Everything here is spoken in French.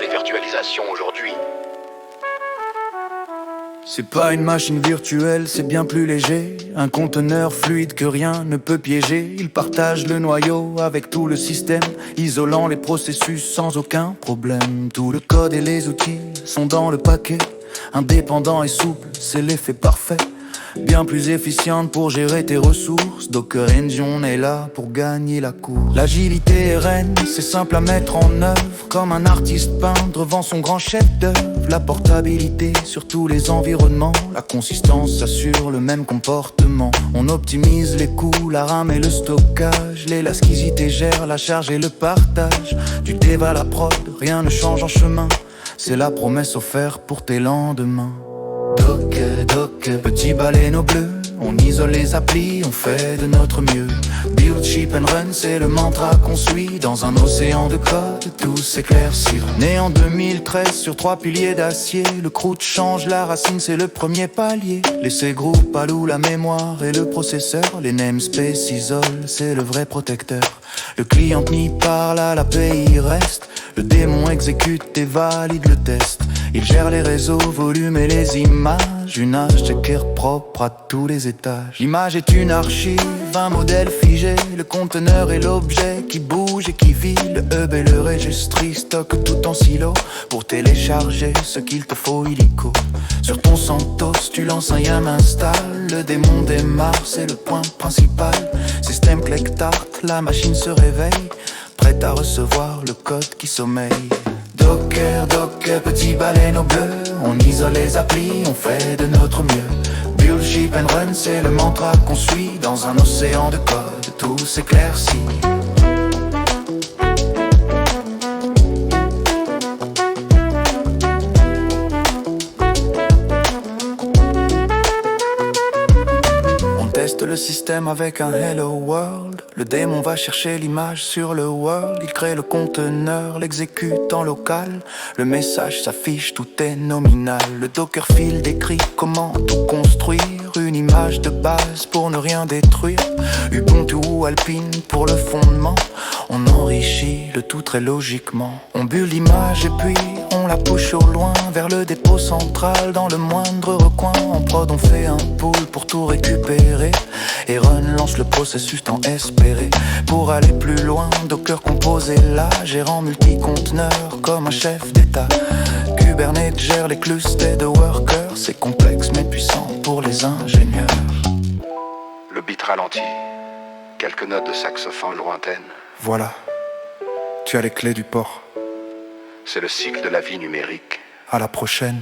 les virtualisations aujourd'hui. C'est pas une machine virtuelle, c'est bien plus léger. Un conteneur fluide que rien ne peut piéger. Il partage le noyau avec tout le système, isolant les processus sans aucun problème. Tout le code et les outils sont dans le paquet. Indépendant et souple, c'est l'effet parfait. Bien plus efficiente pour gérer tes ressources. Docker Engine est là pour gagner la course. L'agilité est reine, c'est simple à mettre en œuvre. Comme un artiste peintre vend son grand chef-d'œuvre. La portabilité sur tous les environnements. La consistance assure le même comportement. On optimise les coûts, la RAM et le stockage. L'élasticité gère la charge et le partage. Du dev à la prod, rien ne change en chemin. C'est la promesse offerte pour tes lendemains. Docker, petit baleine bleu. On isole les applis, on fait de notre mieux. Build, ship and run, c'est le mantra qu'on suit. Dans un océan de code, tout s'éclaircira. Né en 2013 sur 3 piliers d'acier. Le croûte change, la racine c'est le premier palier. Laissez groupe, alou la mémoire et le processeur. Les namespaces isolent, c'est le vrai protecteur. Le client n'y parle, à l'API reste. Le démon exécute et valide le test. Il gère les réseaux, volumes et les images. Une checker propre à tous les étages. L'image est une archive, un modèle figé. Le conteneur est l'objet qui bouge et qui vit. Le hub et le registry stockent tout en silo. Pour télécharger ce qu'il te faut illico. Sur ton CentOS, tu lances un yam install. Le démon démarre, c'est le point principal. Système click start, la machine se réveille. Prête à recevoir le code qui sommeille. Docker, petit baleine au bleu. On isole les applis, on fait de notre mieux. Build, ship and run, c'est le mantra qu'on suit. Dans un océan de code, tout s'éclaircit. Le système avec un hello world. Le démon va chercher l'image sur le world. Il crée le conteneur, l'exécute en local. Le message s'affiche, tout est nominal. Le Dockerfield décrit comment tout construire. Une image de base pour ne rien détruire. Ubuntu ou Alpine pour le fondement. On enrichit le tout très logiquement. On bulle l'image et puis on la push au loin. Vers le dépôt central, dans le moindre recoin. En prod on fait un pull pour tout récupérer. Et run lance le processus tant espéré. Pour aller plus loin, Docker compose est là. Gérant multi-conteneurs comme un chef d'état. Kubernetes gère les clusters de workers. C'est complexe mais puissant pour les ingénieurs. Le beat ralenti, quelques notes de saxophone lointaines. Voilà, tu as les clés du port. C'est le cycle de la vie numérique. À la prochaine.